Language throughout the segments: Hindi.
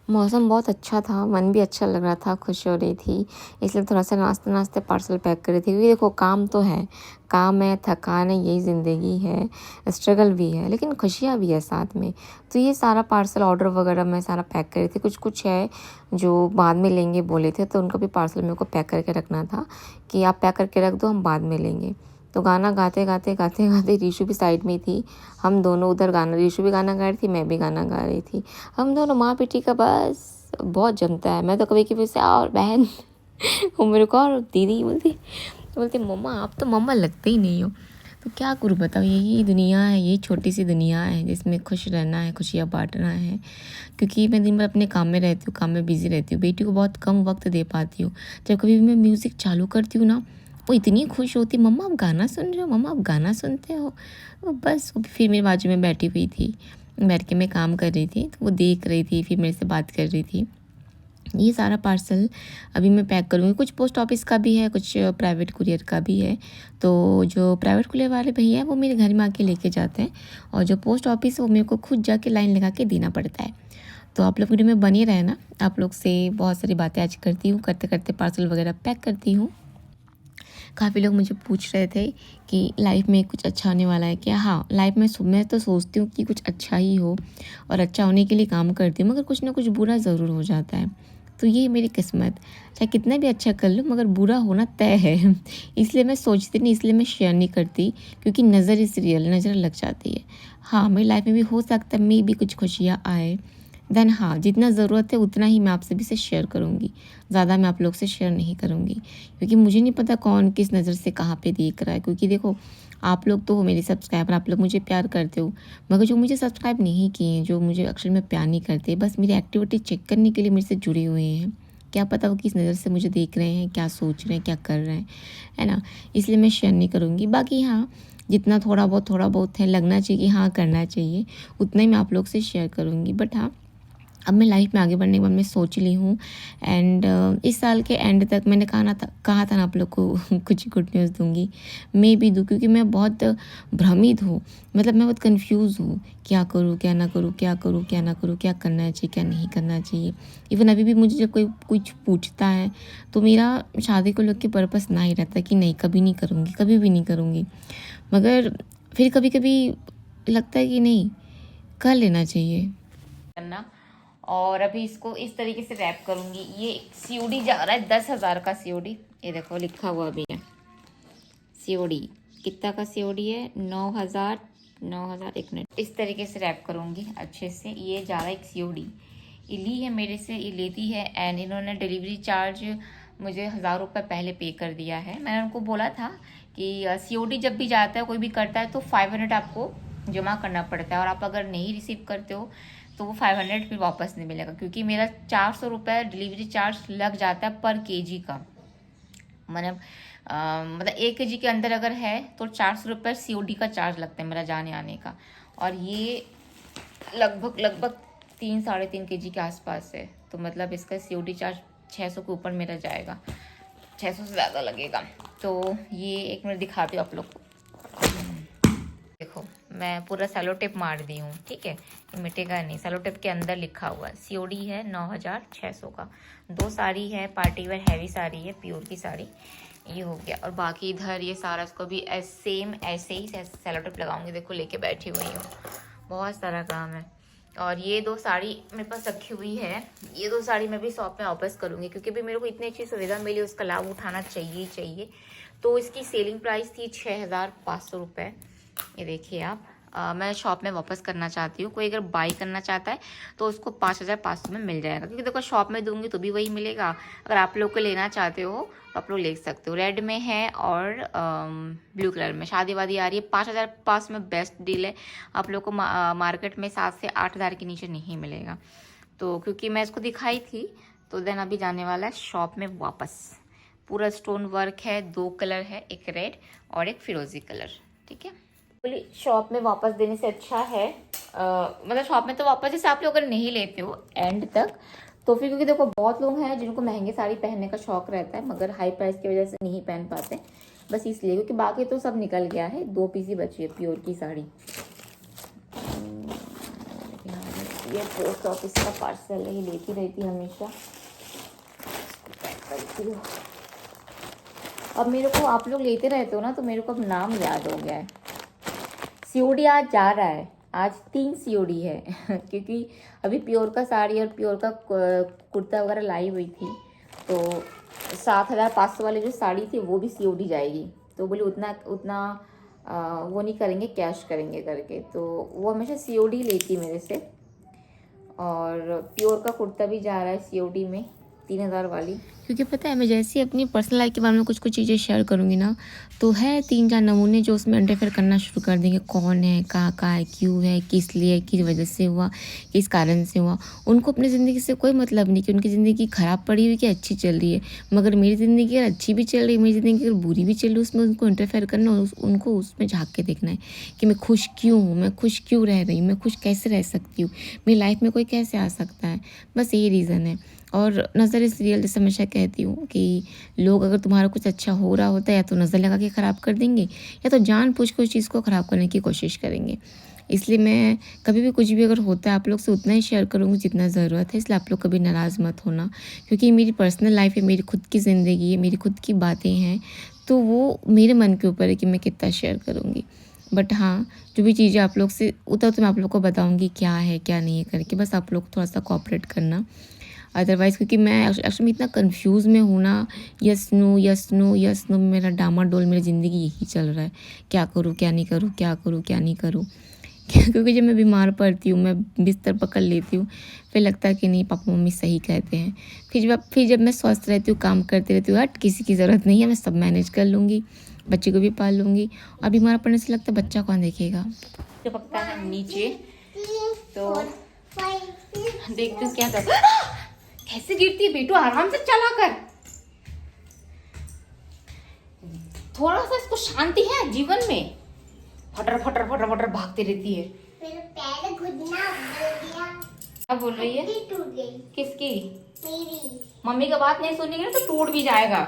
मौसम बहुत अच्छा था, मन भी अच्छा लग रहा था, खुश हो रही थी, इसलिए थोड़ा-सा नाचते-नाचते पार्सल पैक कर रही थी। क्योंकि देखो काम तो है, काम है, थकान है, यही ज़िंदगी है, स्ट्रगल भी है, लेकिन खुशियाँ भी है साथ में। तो ये सारा पार्सल ऑर्डर वगैरह मैं सारा पैक कर रही थी। कुछ-कुछ है जो बाद में लेंगे बोले थे, तो उनका भी पार्सल मेरे को पैक करके रखना था कि आप पैक करके रख दो, हम बाद में लेंगे। तो गाना गाते-गाते रीशु भी साइड में थी। हम दोनों उधर गाना, रीशु भी गाना गा रही थी, मैं भी गाना गा रही थी। हम दोनों माँ बेटी का बस बहुत जमता है। मैं तो कभी कभी से और बहन वो मेरे को और दीदी बोलती मम्मा आप तो मम्मा लगते ही नहीं हो। तो क्या करूँ बताओ, यही दुनिया है, यही छोटी सी दुनिया है जिसमें खुश रहना है, खुशियाँ बांटना है। क्योंकि मैं दिन भर अपने काम में रहती हूँ, काम में बिजी रहती हूँ, बेटी को बहुत कम वक्त दे पाती हूँ। जब कभी भी मैं म्यूज़िक चालू करती हूँ ना, वो इतनी खुश होती, मम्मा आप गाना सुन रहे हो, मम्मा आप गाना सुनते हो। वो बस वो फिर मेरे बाजू में बैठी हुई थी, बैठ के मैं काम कर रही थी, तो वो देख रही थी, फिर मेरे से बात कर रही थी। ये सारा पार्सल अभी मैं पैक करूँगी। कुछ पोस्ट ऑफिस का भी है, कुछ प्राइवेट कुरियर का भी है। तो जो प्राइवेट कुरियर वाले भैया हैं वो मेरे घर में आके लेके जाते हैं, और जो पोस्ट ऑफिस है वो मेरे को खुद जाके लाइन लगा के देना पड़ता है। तो आप लोग वीडियो में बने रहे ना, आप लोग से बहुत सारी बातें आज करती हूँ, करते करते पार्सल वगैरह पैक करती हूँ। काफ़ी लोग मुझे पूछ रहे थे कि लाइफ में कुछ अच्छा होने वाला है क्या। हाँ, लाइफ में मैं तो सोचती हूँ कि कुछ अच्छा ही हो, और अच्छा होने के लिए काम करती हूँ, मगर कुछ ना कुछ बुरा ज़रूर हो जाता है। तो ये मेरी किस्मत, चाहे कितना भी अच्छा कर लूँ मगर बुरा होना तय है। इसलिए मैं सोचती नहीं, इसलिए मैं शेयर नहीं करती, क्योंकि नज़र इज़ रियल, नज़र लग जाती है। हाँ, मेरी लाइफ में भी हो सकता है मे भी कुछ खुशियाँ आए, देन हाँ, जितना ज़रूरत है उतना ही मैं आपसे भी से शेयर करूँगी, ज़्यादा मैं आप लोग से शेयर नहीं करूँगी। क्योंकि मुझे नहीं पता कौन किस नज़र से कहाँ पे देख रहा है। क्योंकि देखो, आप लोग तो हो मेरे सब्सक्राइबर, आप लोग मुझे प्यार करते हो, मगर जो मुझे सब्सक्राइब नहीं किए, जो मुझे एक्चुअल में प्यार नहीं करते, बस मेरी एक्टिविटी चेक करने के लिए मेरे से जुड़े हुए हैं, क्या पता वो किस नज़र से मुझे देख रहे हैं, क्या सोच रहे हैं, क्या कर रहे हैं, है ना। इसलिए मैं शेयर नहीं करूँगी। बाकी हाँ, जितना थोड़ा बहुत है लगना चाहिए, हाँ करना चाहिए, उतना ही मैं आप लोग से शेयर करूँगी। बट हाँ, अब मैं लाइफ में आगे बढ़ने के बाद मैं सोच ली हूँ, एंड इस साल के एंड तक मैंने कहा था ना आप लोग को कुछ गुड न्यूज़ दूंगी, मैं भी दूँ, क्योंकि मैं बहुत भ्रमित हूँ, मतलब मैं बहुत कंफ्यूज हूँ, क्या करूँ क्या ना करूँ, क्या करूँ क्या ना करूँ, क्या करना चाहिए क्या नहीं करना चाहिए। इवन अभी भी मुझे जब कोई कुछ पूछता है तो मेरा शादी को लेकर पर्पस ना ही रहता कि नहीं कभी नहीं करूँगी, कभी भी नहीं करूँगी, मगर फिर कभी कभी लगता है कि नहीं कर लेना चाहिए करना। और अभी इसको इस तरीके से रैप करूंगी। ये सीओडी जा रहा है 10,000 का सीओडी, ये देखो लिखा हुआ भी है सीओडी। कितना का सीओडी है? 9,000। 9,000, एक मिनट, इस तरीके से रैप करूंगी अच्छे से। ये जा रहा है एक सीओडी, ये ली है मेरे से, ये लेती है, एंड इन्होंने डिलीवरी चार्ज मुझे 1,000 रुपये पहले पे कर दिया है। मैंने उनको बोला था कि सीओडी जब भी जाता है कोई भी करता है तो 500 आपको जमा करना पड़ता है, और आप अगर नहीं रिसीव करते हो तो वो 500 फिर वापस नहीं मिलेगा, क्योंकि मेरा 400 रुपये डिलीवरी चार्ज लग जाता है पर केजी का। मतलब 1 केजी के अंदर अगर है तो 400 रुपये सीओडी का चार्ज लगता है मेरा जाने आने का। और ये लगभग 3-3.5 केजी के आसपास है, तो मतलब इसका सीओडी चार्ज 600 के ऊपर मेरा जाएगा, 600 से ज़्यादा लगेगा। तो ये एक मिनट दिखाती हूँ आप लोग को। देखो, मैं पूरा सेलो टेप मार दी हूँ, ठीक है, ये मिटेगा नहीं। सेलो टेप के अंदर लिखा हुआ है सीओडी है 9,600 का। 2 साड़ी है, पार्टी वेयर हैवी साड़ी है, प्योर की साड़ी, ये हो गया। और बाकी इधर ये सारा इसको भी सेम ऐसे ही सेलो टेप लगाऊंगी। देखो लेके बैठी हुई हूँ, बहुत सारा काम है। और ये 2 साड़ी मेरे पास रखी हुई है, ये 2 साड़ी मैं भी शॉप में वापस करूँगी, क्योंकि भी मेरे को इतनी अच्छी सुविधा मिली, उसका लाभ उठाना चाहिए ही चाहिए। तो इसकी सेलिंग प्राइस थी 6,500 रुपये। ये देखिए आप, मैं शॉप में वापस करना चाहती हूँ। कोई अगर बाई करना चाहता है तो उसको 5,500 में मिल जाएगा, क्योंकि देखो शॉप में दूंगी तो भी वही मिलेगा। अगर आप लोग को लेना चाहते हो तो आप लोग ले सकते हो। रेड में है और ब्लू कलर में, शादी वादी आ रही है, 5,500 में बेस्ट डील है। आप लोग को मार्केट में 7 से 8,000 के नीचे नहीं मिलेगा। तो क्योंकि मैं इसको दिखाई थी, तो देन अभी जाने वाला है शॉप में वापस। पूरा स्टोन वर्क है, 2 कलर है, एक रेड और एक फिरोजी कलर, ठीक है। बोली शॉप में वापस देने से अच्छा है, मतलब शॉप में तो वापस, जैसे आप लोग अगर नहीं लेते हो एंड तक तो फिर, क्योंकि देखो बहुत लोग हैं जिनको महंगी साड़ी पहनने का शौक रहता है, मगर हाई प्राइस की वजह से नहीं पहन पाते, बस इसलिए। क्योंकि बाकी तो सब निकल गया है, 2 पीस ही बची है प्योर की साड़ी। ये पोस्ट ऑफिस का पार्सल है, ये लेती रहती हमेशा, पैक करती हूँ। अब मेरे को आप लोग लेते रहते हो ना, तो मेरे को अब नाम याद हो गया है। सीओडी आज जा रहा है, आज 3 सीओडी है क्योंकि अभी प्योर का साड़ी और प्योर का कुर्ता वगैरह लाई हुई थी, तो 7,500 वाली जो साड़ी थी वो भी सीओडी जाएगी। तो बोले उतना उतना वो नहीं करेंगे, कैश करेंगे करके, तो वो हमेशा सीओडी लेती मेरे से। और प्योर का कुर्ता भी जा रहा है सीओडी में, 3,000 वाली। क्योंकि पता है, मैं जैसे ही अपनी पर्सनल लाइफ के बारे में कुछ कुछ चीज़ें शेयर करूँगी ना, तो है 3-4 नमूने जो उसमें इंटरफेयर करना शुरू कर देंगे। कौन है, कहाँ है, क्यों है, किस लिए, किस वजह से हुआ, किस कारण से हुआ। उनको अपनी ज़िंदगी से कोई मतलब नहीं कि उनकी ज़िंदगी ख़राब पड़ी हुई कि अच्छी चल रही है। मगर मेरी ज़िंदगी अगर अच्छी भी चल रही है, मेरी ज़िंदगी अगर बुरी भी चल रही है, उसमें उनको इंटरफेयर करना, उनको उसमें झाँक के देखना है कि मैं खुश क्यों हूँ, मैं खुश क्यों रह रही हूँ, मैं खुश कैसे रह सकती हूँ, मेरी लाइफ में कोई कैसे आ सकता है। बस यही रीज़न है। और नज़र इज़ रियल, जैसे हमेशा कहती हूँ कि लोग अगर तुम्हारा कुछ अच्छा हो रहा होता है, या तो नज़र लगा के ख़राब कर देंगे, या तो जानबूझ के उस चीज़ को ख़राब करने की कोशिश करेंगे। इसलिए मैं कभी भी कुछ भी अगर होता है, आप लोग से उतना ही शेयर करूँगी जितना ज़रूरत है। इसलिए आप लोग कभी नाराज़ मत होना, क्योंकि मेरी पर्सनल लाइफ है, मेरी खुद की ज़िंदगी है, मेरी खुद की बातें हैं, तो वो मेरे मन के ऊपर है कि मैं कितना शेयर करूँगी। बट हाँ, जो भी चीज़ें आप लोग से उतना तो मैं आप लोग को बताऊँगी क्या है क्या नहीं है करके। बस आप लोग थोड़ा सा कोऑपरेट करना। अदरवाइज़ क्योंकि मैं एक्चुअली मैं इतना कंफ्यूज में हूँ ना, yes no yes no yes no, मेरा डामाडोल, मेरी ज़िंदगी यही चल रहा है। क्या करूँ क्या नहीं करूँ, क्या करूँ क्या नहीं करूँ क्योंकि जब मैं बीमार पड़ती हूँ, मैं बिस्तर पकड़ लेती हूँ, फिर लगता है कि नहीं, पापा मम्मी सही कहते हैं। फिर जब मैं स्वस्थ रहती हूँ, काम करती रहती हूँ, हट किसी की ज़रूरत नहीं है, मैं सब मैनेज कर लूँगी, बच्चे को भी पाल लूँगी। और बीमार पड़ने से लगता है बच्चा कौन देखेगा। जो पकता है नीचे, तो देखती हूँ क्या कर कैसे गिरती है बेटू, आराम से चला कर, थोड़ा सा इसको शांति है जीवन में। फटर फटर फटर फटर भागती रहती है। मेरे पैर घुटना बोल दिया। क्या बोल रही है? टूट गई। किसकी? मेरी। मम्मी का बात नहीं सुनेगी ना तो टूट भी जाएगा।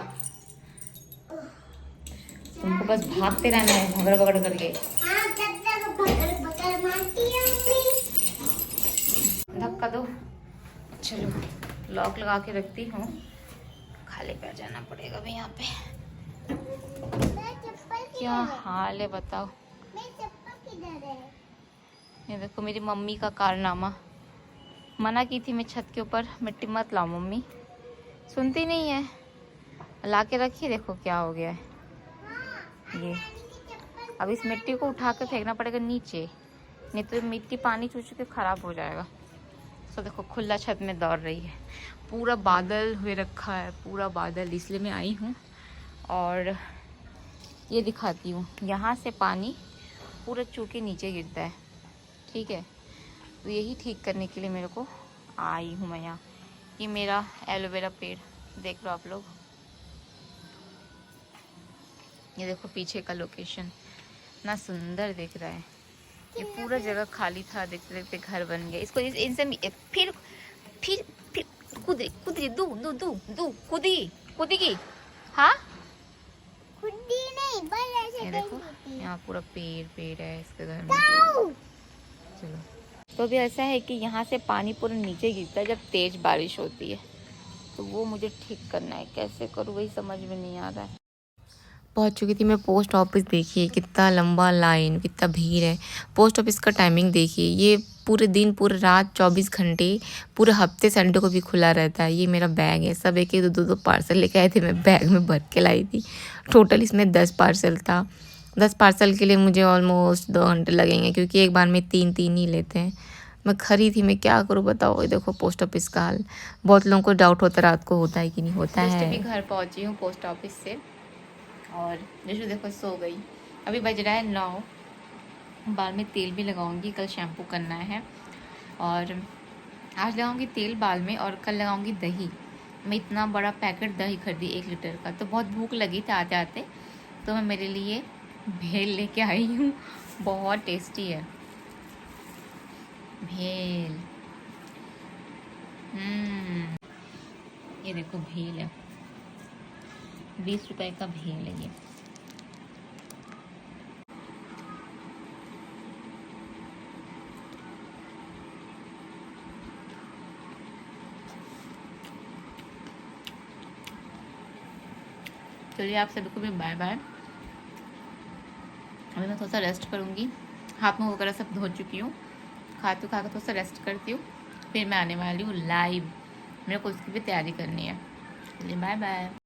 तुमको बस भागते रहना है, भगड़ भगड़ करके। हाँ, तब तक भगड़ भगड़ मारती है मम्मी। धक्का दो। चलो लॉक लगा के रखती हूँ, खाली पैर जाना पड़ेगा अभी यहाँ पे। क्या हाल है बताओ। किधर है? ये देखो मेरी मम्मी का कारनामा। मना की थी मैं छत के ऊपर मिट्टी मत लाओ, मम्मी सुनती नहीं है, ला के रखी। देखो क्या हो गया है ये। अब इस मिट्टी को उठा के फेंकना पड़ेगा नीचे, नहीं तो मिट्टी पानी चूच के ख़राब हो जाएगा। तो देखो खुला छत में दौड़ रही है, पूरा बादल हुए रखा है, पूरा बादल। इसलिए मैं आई हूँ और ये दिखाती हूँ, यहाँ से पानी पूरा चू के नीचे गिरता है, ठीक है। तो यही ठीक करने के लिए मेरे को आई हूँ मैं यहाँ। ये मेरा एलोवेरा पेड़ देख लो आप लोग, ये देखो पीछे का लोकेशन ना सुंदर दिख रहा है। ये पूरा जगह खाली था, देखते देखते घर बन गया। इसको इनसे फिर कूदी कूदी दू दू दू दू कूदी कूदी की। हाँ कूदी नहीं, बस ऐसे। ये देखो यहाँ पूरा पेड़ है इसके घर में। चलो तो भी ऐसा है कि यहाँ से पानी पूरा नीचे गिरता है जब तेज बारिश होती है, तो वो मुझे ठीक करना है। कैसे करूँ वही समझ में नहीं आ रहा है। पहुँच चुकी थी मैं पोस्ट ऑफिस। देखिए कितना लंबा लाइन, कितना भीड़ है। पोस्ट ऑफिस का टाइमिंग देखिए, ये पूरे दिन पूरे रात 24 घंटे पूरे हफ्ते संडे को भी खुला रहता है। ये मेरा बैग है, सब एक एक दो दो पार्सल लेके आए थे, मैं बैग में भर के लाई थी। टोटल इसमें 10 पार्सल था। 10 पार्सल के लिए मुझे ऑलमोस्ट 2 घंटे लगेंगे, क्योंकि एक बार में 3 ही लेते हैं। मैं खरी थी, मैं क्या करूँ बताओ। ये देखो पोस्ट ऑफिस का हाल। बहुत लोगों को डाउट होता है रात को होता है कि नहीं होता है। भी घर पहुँची हूँ पोस्ट ऑफिस से, और जैसे देखो सो गई। अभी बज रहा है 9। बाल में तेल भी लगाऊंगी, कल शैम्पू करना है। और आज लगाऊंगी तेल बाल में, और कल लगाऊंगी दही। मैं इतना बड़ा पैकेट दही खरीदी 1 लीटर का, तो बहुत भूख लगी थी आते आते, तो मैं मेरे लिए भेल लेके आई हूँ। बहुत टेस्टी है भेल। ये देखो भेल है, 20 रुपए का भेल है ये। चलिए आप सभी को भी बाय बाय। अभी मैं थोड़ा सा रेस्ट करूँगी, हाथ मुँह वगैरह सब धो चुकी हूँ, खाकर थोड़ा सा रेस्ट करती हूँ, फिर मैं आने वाली हूँ लाइव। मेरे को उसकी भी तैयारी करनी है। चलिए बाय बाय।